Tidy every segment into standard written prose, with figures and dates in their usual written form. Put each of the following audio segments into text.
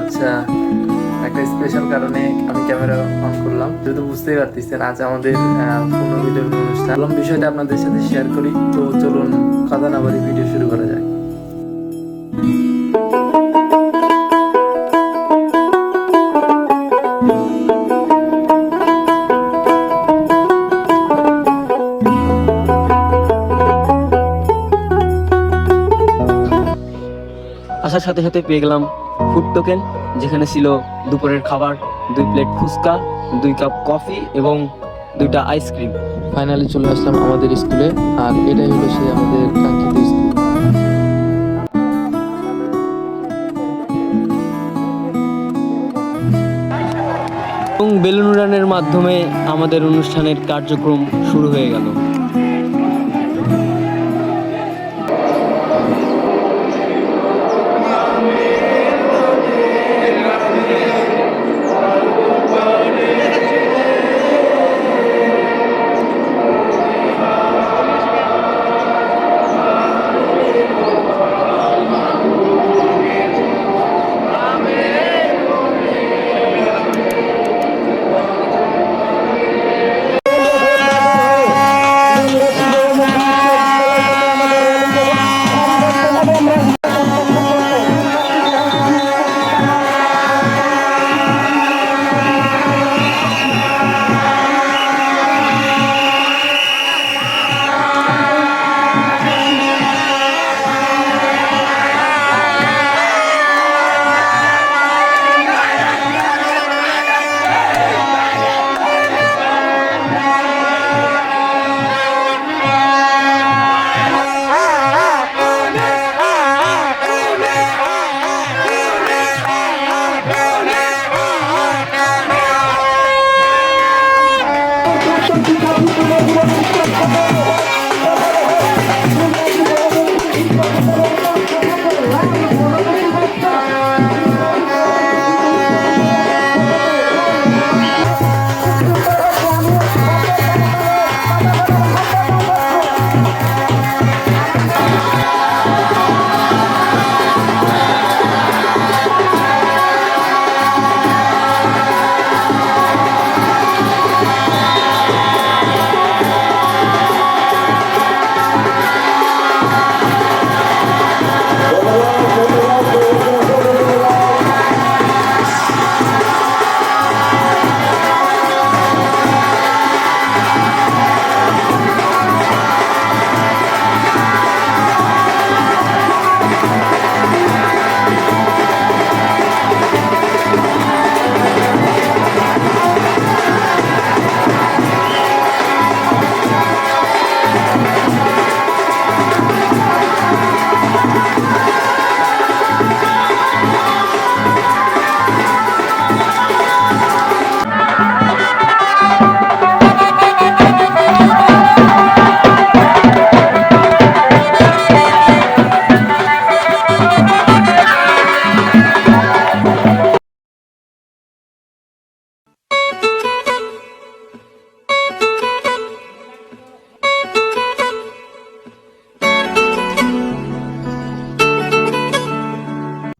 আচ্ছা, একটা স্পেশাল কারণে আমি ক্যামেরা অন করলাম, যেহেতু বুঝতেই পারতেছেন আজ আমাদের পুনর্মিলন অনুষ্ঠান। বিষয়টা আপনাদের সাথে শেয়ার করি। তো চলুন কথা না বলে ভিডিও শুরু করা যায়। আসার সাথে সাথে পেয়ে গেলাম ফুড টোকেন, যেখানে ছিল দুপুরের খাবার, 2 প্লেট ফুচকা, 2 কাপ কফি এবং 2টা আইসক্রিম। ফাইনালি চলে আসলাম আমাদের স্কুলে, আর এটাই হলো সেই আমাদের কাঙ্ক্ষিত স্কুল। এবং বেলুন উড়ানের মাধ্যমে আমাদের অনুষ্ঠানের কার্যক্রম শুরু হয়ে গেল।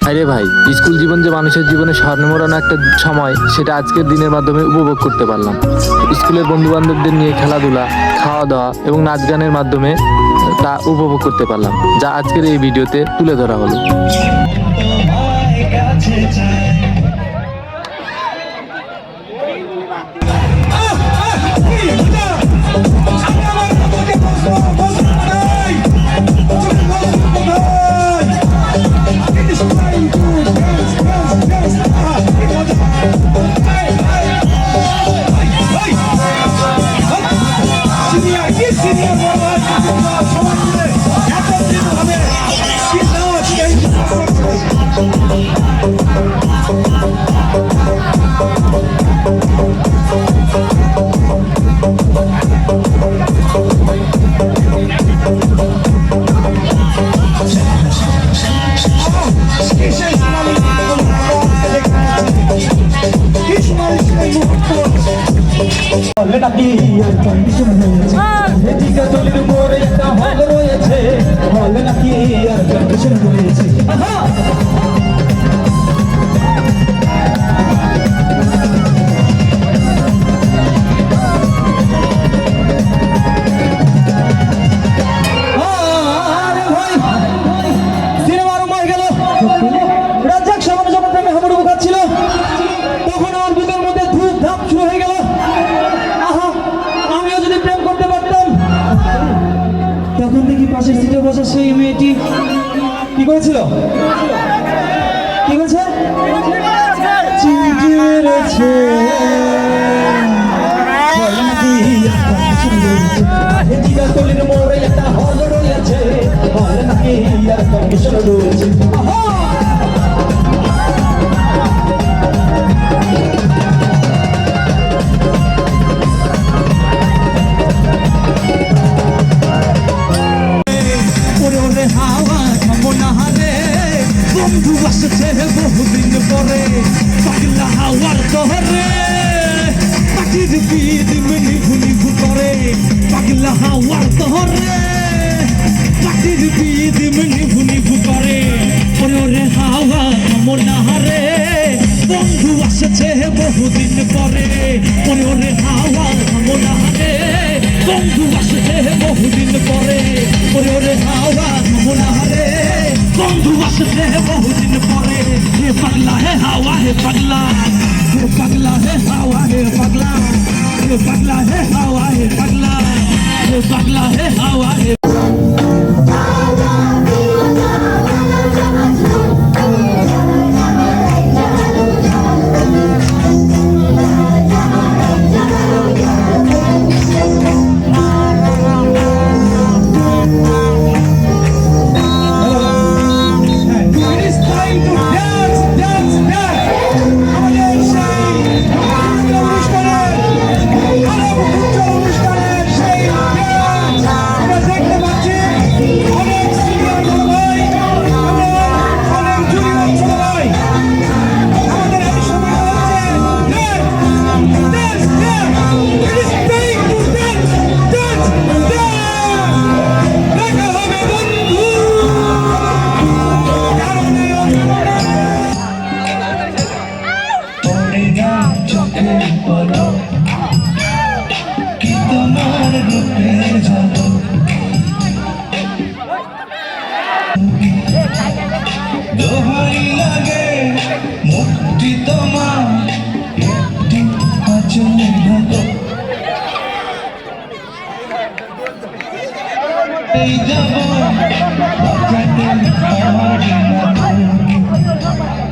আরে ভাই, স্কুল জীবন যে মানুষের জীবনে স্বর্ণময় একটা সময়, সেটা আজকের দিনের মাধ্যমে উপভোগ করতে পারলাম। স্কুলের বন্ধু বান্ধবদের নিয়ে খেলাধুলা, খাওয়া দাওয়া এবং নাচ গানের মাধ্যমে তা উপভোগ করতে পারলাম, যা আজকের এই ভিডিওতে তুলে ধরা হলো। সেই মেয়েটি কি করেছিল? কি করেছে? চিঠি মেরেছে। তলির মোড়ে একটা হল রয়েছে, হল নাকি আর কমিশন রয়েছে। বন্ধু আসছে বহুদিন পরে, পাগলা হাওয়ার দহরে পাখির বিদ নিভু নিভু করে, পাগলা হাওয়ার দহরে পাখির বিদ নিভু নিভু করে। ওরে হাওয়া মনাহারে বন্ধু আসছে বহুদিন পরে, ওরে হাওয়া মনাহারে বন্ধু আসছে বহুদিন পরে, ওরে হাওয়া মনাহারে বন্ধু আসছে বহুদিন পরে। হে পাগলা হে হাওয়া হে পাগলা, হে পাগলা হে হাওয়া হে পাগলা, হে পাগলা হে হাওয়া হে পাগলা, হে পাগলা হে হাওয়া হে। দোহাই লাগে মুক্তি তোমার একটি আচলে ঢাকো, এই যাব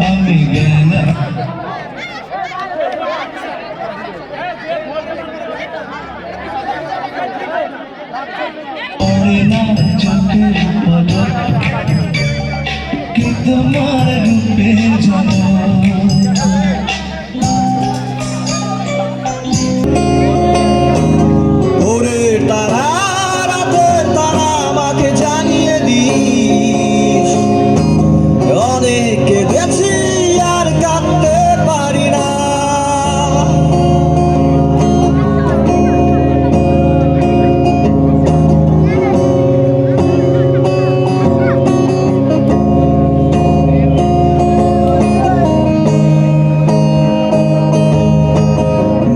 আমি গেনা। ওরে না চোখের পলক কি তোমার রূপের ঝলক। ওরে তারা রাতে তারা আমাকে জানিয়ে দিস, অনেক কেঁদেছি আর কাঁদতে পারি না।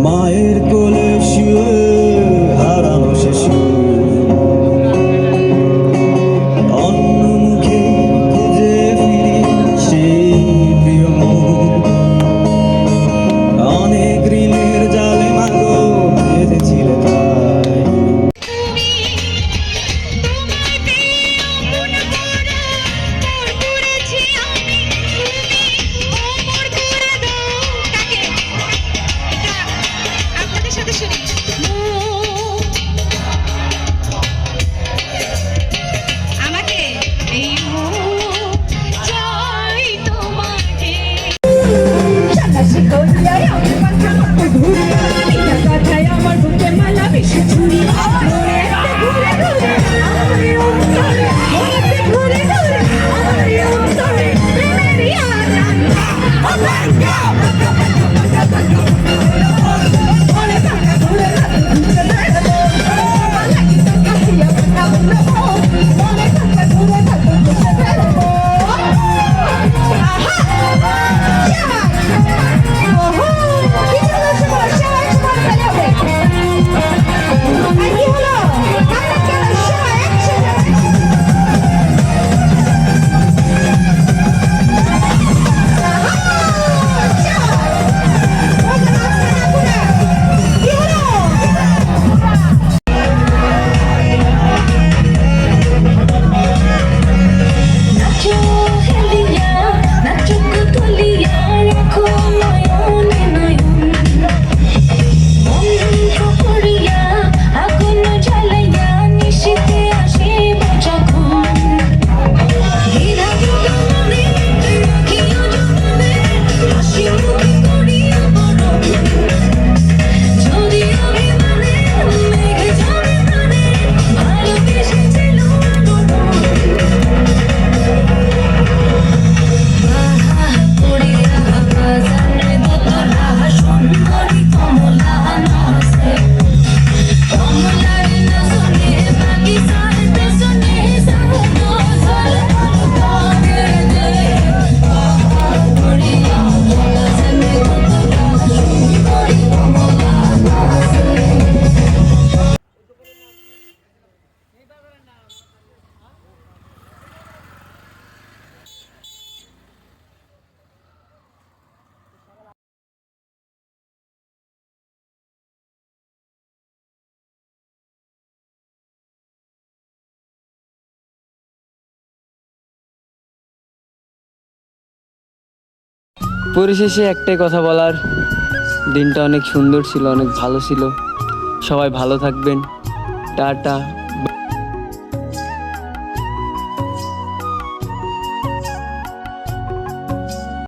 মায়ের কোলে শুয়ে হারানো শিশু, অন্য মুখে খুঁজে ফিরি সেই প্রিয় মুখ। অনেক ঋণের জালে মাগো বেঁধেছিলে তাই। Aha! পরিশেষে একটাই কথা বলার, দিনটা অনেক সুন্দর ছিল, অনেক ভালো ছিল। সবাই ভালো থাকবেন। টাটা।